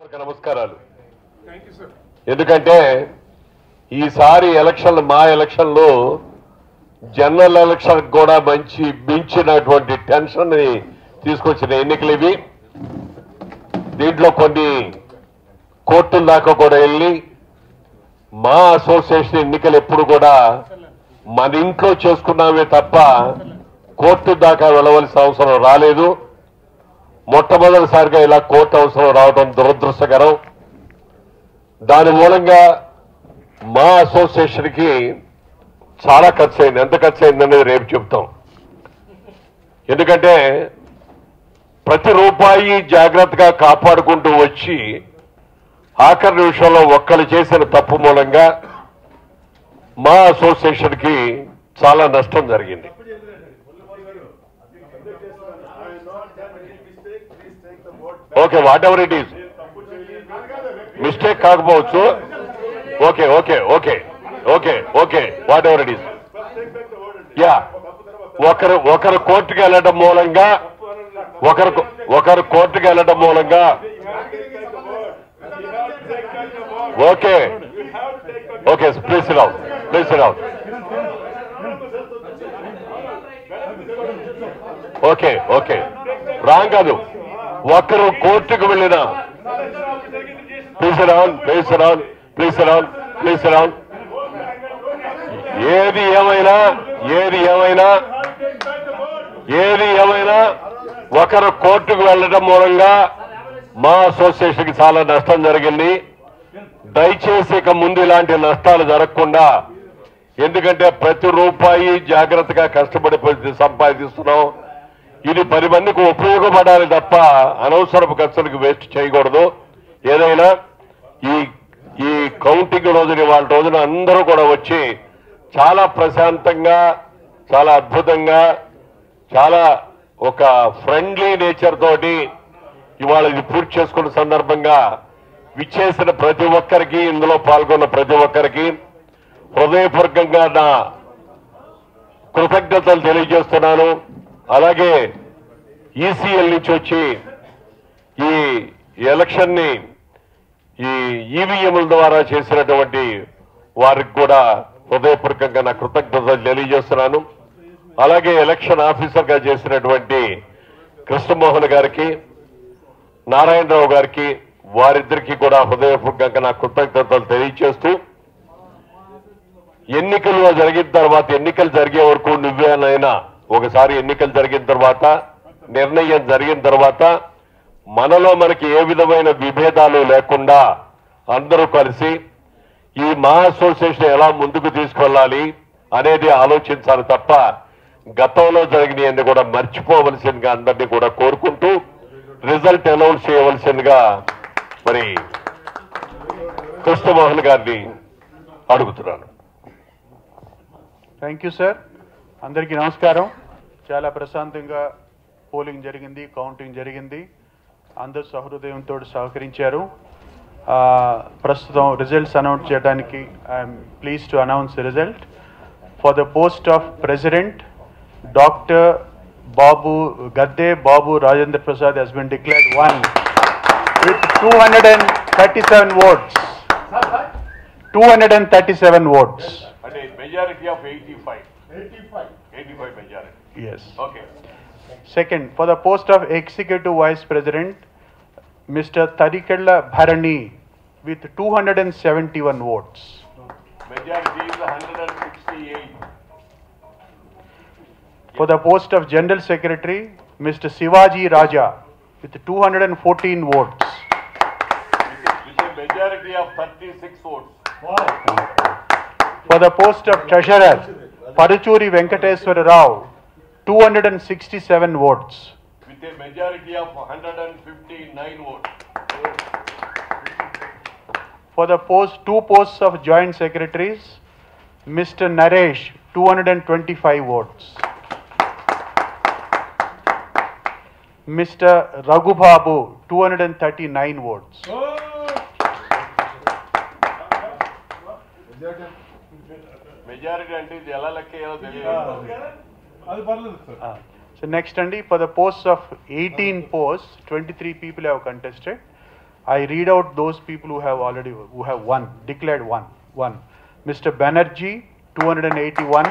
నమస్కారాలు. ఎందుకంటే ఈసారి ఎలక్షన్లు మా ఎలక్షన్లో జనరల్ ఎలక్షన్ కూడా మించినటువంటి టెన్షన్ ని తీసుకొచ్చిన ఎన్నికలు ఇవి. దీంట్లో కొన్ని కోర్టుల దాకా కూడా వెళ్ళి మా అసోసియేషన్ ఎన్నికలు ఎప్పుడు కూడా మన ఇంట్లో చేసుకున్నామే తప్ప కోర్టు దాకా వెళ్ళవలసిన అవసరం రాలేదు. మొట్టమొదటిసారిగా ఇలా కోర్టు అవసరం రావడం దురదృష్టకరం. దాని మూలంగా మా అసోసియేషన్కి చాలా ఖర్చు అయింది. ఎంత ఖర్చు అయిందనేది రేపు చెప్తాం. ఎందుకంటే ప్రతి రూపాయి జాగ్రత్తగా కాపాడుకుంటూ వచ్చి ఆఖరి నిమిషంలో ఒక్కరు చేసిన తప్పు మూలంగా మా అసోసియేషన్కి చాలా నష్టం జరిగింది. Okay, whatever it is, mistake కాకపోవచ్చు. Okay okay okay okay okay whatever it is. Yeah, ఒకరు కోర్టుకు వెళ్ళడం మూలంగా ఒకరు కోర్టుకు వెళ్ళడం మూలంగా okay okay please sit down, please sit down. Okay okay wrong కాదు. ఒకరు కోర్టుకు వెళ్ళిన ఏది ఏమైనా ఒకరు కోర్టుకు వెళ్ళడం మూలంగా మా అసోసియేషన్కి చాలా నష్టం జరిగింది. దయచేసి ఇక ముందు ఇలాంటి నష్టాలు జరగకుండా, ఎందుకంటే ప్రతి రూపాయి జాగ్రత్తగా కష్టపడి సంపాదిస్తున్నాం. ఇది 10 మందికి ఉపయోగపడాలి తప్ప అనవసరపు ఖర్చులకు వేస్ట్ చేయకూడదు. ఏదైనా ఈ కౌంటింగ్ రోజుని వాళ్ళ రోజున అందరూ కూడా వచ్చి చాలా ప్రశాంతంగా, చాలా అద్భుతంగా, చాలా ఒక ఫ్రెండ్లీ నేచర్ తోటి ఇవాళ ఇది పూర్తి చేసుకున్న సందర్భంగా విచ్చేసిన ప్రతి ఒక్కరికి, ఇందులో పాల్గొన్న ప్రతి ఒక్కరికి హృదయపూర్వకంగా నా కృతజ్ఞతలు తెలియజేస్తున్నాను. అలాగే ఈసీఎల్ నుంచి వచ్చి ఈ ఎలక్షన్ ని ఈ ఈవీఎంల ద్వారా చేసినటువంటి వారికి కూడా హృదయపూర్వకంగా నా కృతజ్ఞతలు తెలియజేస్తున్నాను. అలాగే ఎలక్షన్ ఆఫీసర్ గా చేసినటువంటి కృష్ణమోహన్ గారికి, నారాయణరావు గారికి, వారిద్దరికీ కూడా హృదయపూర్వకంగా నా కృతజ్ఞతలు తెలియజేస్తూ, ఎన్నికలు జరిగిన తర్వాత, ఎన్నికలు జరిగే వరకు నువ్వేనైనా ఒకసారి ఎన్నికలు జరిగిన తర్వాత, నిర్ణయం జరిగిన తర్వాత మనలో మనకి ఏ విధమైన విభేదాలు లేకుండా అందరూ కలిసి ఈ మా అసోసియేషన్ ఎలా ముందుకు తీసుకెళ్ళాలి అనేది ఆలోచించాలి తప్ప గతంలో జరిగినవన్నీ కూడా మర్చిపోవలసిందిగా అందరినీ కూడా కోరుకుంటూ రిజల్ట్ అనౌన్స్ చేయవలసిందిగా మరి కృష్ణమోహన్ గారిని అడుగుతున్నాను. Thank you sir. అందరికీ నమస్కారం. చాలా ప్రశాంతంగా పోలింగ్ జరిగింది, కౌంటింగ్ జరిగింది. అందరూ సహృదయంతో సహకరించారు. ప్రస్తుతం రిజల్ట్స్ అనౌన్స్ చేయడానికి I'm please to announce result. For the post of president, doctor Gadde Babu Rajendra Prasad has been declared won with 237 votes. 237 votes. Majority of 85 majority. Yes. Okay. Second, for the post of Executive Vice President, Mr. Tarikalla Bharani with 271 votes. Majority is 168. For the post of General Secretary, Mr. Sivaji Raja with 214 votes. With a majority of 36 votes. For the post of Treasurer, Paruchuri Venkateswara Rao, 267 votes. With a majority of 159 votes. For the two posts of Joint Secretaries, Mr. Naresh, 225 votes. Mr. Raghu Babu, 239 votes. Majority అంటే ఇది ఎలా లెక్కేయాలో తెలియదు. So next, Andy, for the posts of 18 posts, 23 people have contested. I read out those people who have won, declared one. Mr. Banerjee, 281.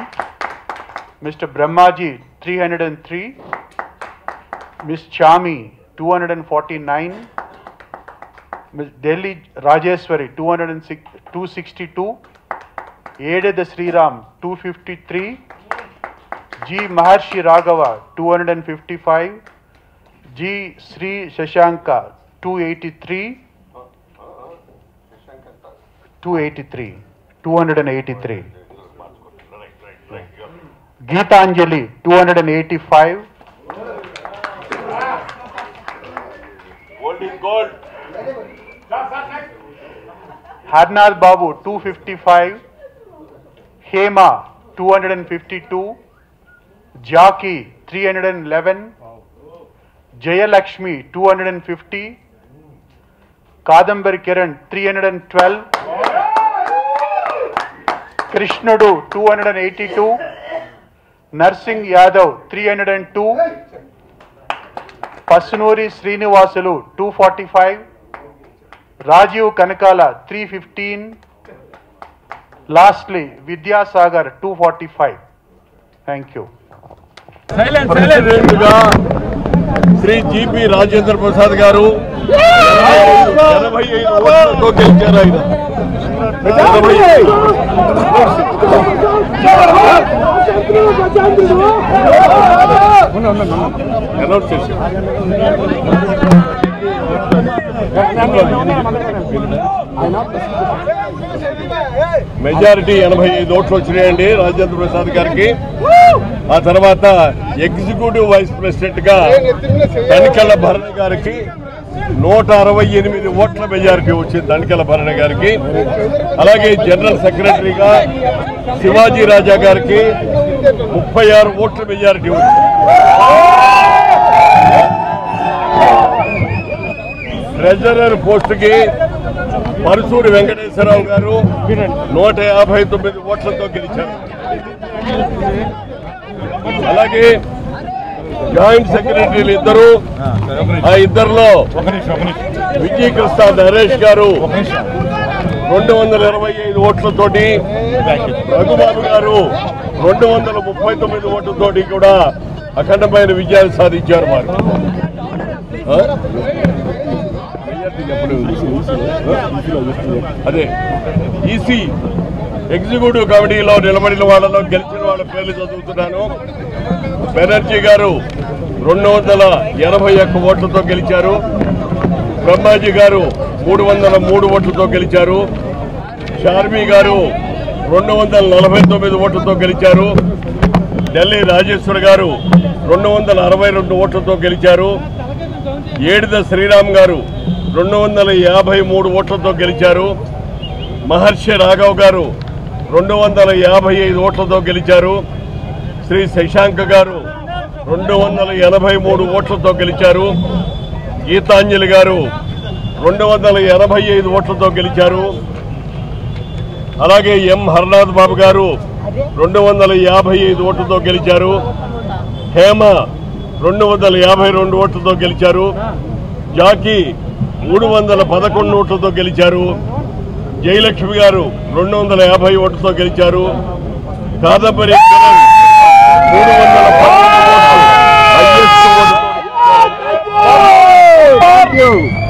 Mr. Brahmaji, 303. Ms. Chami, 249. Ms. Delhi Rajeswari, 262. Ededa Sriram, 253. G. Maharshi Raghava, 255. G. Sri Shashanka, 283. 283. Geetanjali, 285. Gold. Harnath Babu, 255. Hema, 252. Jaki, 311. Jayalakshmi, 250. Kadambari Kiran, 312. Krishnadu, 282. Narsingh Yadav, 302. Pasunuri Srinivasulu, 245. Rajiv Kanakala, 315. Lastly, Vidya Sagar, 245. Thank you. President గా Shri GP Rajendra Prasad గారు 85 ఓట్లతో గెలిచారు. ఆయన announce చేశారు. Majority 85 ఓట్లు వచ్చినాయండి రాజేంద్ర ప్రసాద్ గారికి. ఆ తర్వాత ఎగ్జిక్యూటివ్ వైస్ ప్రెసిడెంట్ గా తనికెళ్ల భరణి గారికి 168 ఓట్ల మెజారిటీ వచ్చింది తనికెళ్ల భరణి గారికి. అలాగే జనరల్ సెక్రటరీగా శివాజీ రాజా గారికి 36 ఓట్ల మెజారిటీ వచ్చింది. ట్రెజరర్ పోస్టుకి పరుసూరి వెంకటేశ్వరరావు గారు 159 ఓట్లతో గెలిచారు. అలాగే జాయింట్ సెక్రటరీలు ఇద్దరు, ఆ ఇద్దరులో విజయకృష్ణ నరేష్ గారు 225 ఓట్లతోటి, రఘుబాబు గారు 239 ఓట్లతోటి కూడా అఖండమైన విజయాలు సాధించారు. వారు అదే ఈసీ ఎగ్జిక్యూటివ్ కమిటీలో నిలబడిన వాళ్ళలో గెలిచిన వాళ్ళ పేర్లు చదువుతున్నాను. బెనర్జీ గారు 281 ఓట్లతో గెలిచారు. బ్రహ్మాజీ గారు 303 ఓట్లతో గెలిచారు. షార్మి గారు 249 ఓట్లతో గెలిచారు. ఢిల్లీ రాజేశ్వర్ గారు 262 ఓట్లతో గెలిచారు. ఏడిద శ్రీరామ్ గారు 253 ఓట్లతో గెలిచారు. మహర్షి రాఘవ్ గారు 255 ఓట్లతో గెలిచారు. శ్రీ శశాంక గారు 283 ఓట్లతో గెలిచారు. గీతాంజలి గారు 285 ఓట్లతో గెలిచారు. అలాగే ఎం హర్నాథ్ బాబు గారు 255 ఓట్లతో గెలిచారు. హేమ 252 ఓట్లతో గెలిచారు. జాకీ 311 ఓట్లతో గెలిచారు. జయలక్ష్మి గారు 250 ఓట్లతో గెలిచారు. కాదంబరి కిరణ్ 310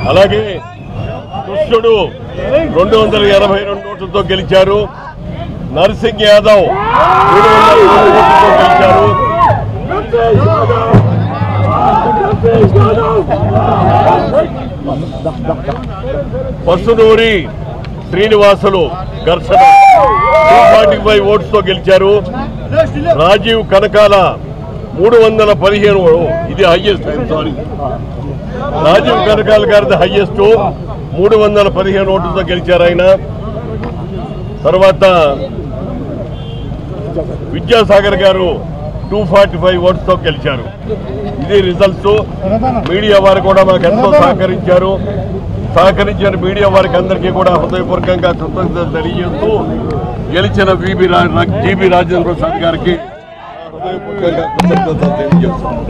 అలాగే కృష్ణుడు 282 ఓట్లతో గెలిచారు. నర్సింగ్ యాదవ్ 303 ఓట్లతో గెలిచారు. పసునూరి శ్రీనివాసులు ఘర్షణ 245 ఓట్స్తో గెలిచారు. రాజీవ్ కనకాల 315, ఇది హైయెస్ట్. సారీ, రాజీవ్ కనకాల గారిది హైయెస్ట్, 315 ఓట్లతో గెలిచారు ఆయన. తర్వాత విద్యాసాగర్ గారు 245 ఓట్స్తో గెలిచారు. ఇది రిజల్ట్స్. మీడియా వారు కూడా మాకు ఎంతో సహకరించారు. సహకరించిన మీడియా వారికి అందరికీ కూడా హృదయపూర్వకంగా కృతజ్ఞతలు తెలియజేస్తూ గెలిచిన జిబి రాజేంద్ర ప్రసాద్ గారికి హృదయపూర్వకంగా కృతజ్ఞతలు తెలియజేస్తున్నాను.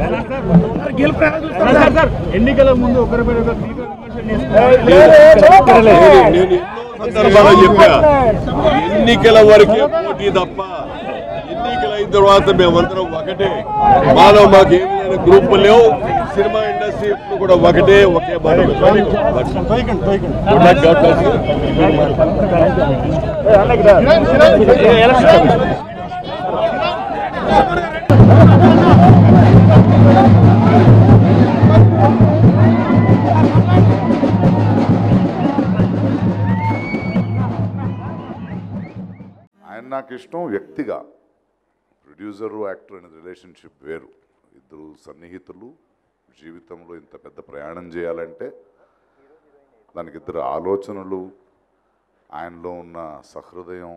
ఎన్నికల ముందు ఒకరిపై ఒకరు నేను ఎన్నో సందర్భాల్లో చెప్పా, ఎన్నికల వరకే పోటీ తప్ప ఎన్నికలు అయిన తర్వాత మేమందరం ఒకటే. మాలో మాకు ఏమైనా గ్రూప్ లేవు. సినిమా ఇండస్ట్రీ ఎప్పుడు కూడా ఒకటే, ఒకే మాట. ఆయన నాకు ఇష్టం వ్యక్తిగా. ప్రొడ్యూసరు యాక్టర్ అనేది రిలేషన్షిప్ వేరు. ఇద్దరు సన్నిహితులు జీవితంలో ఇంత పెద్ద ప్రయాణం చేయాలంటే దానికి ఇద్దరు ఆలోచనలు, ఆయనలో ఉన్న సహృదయం,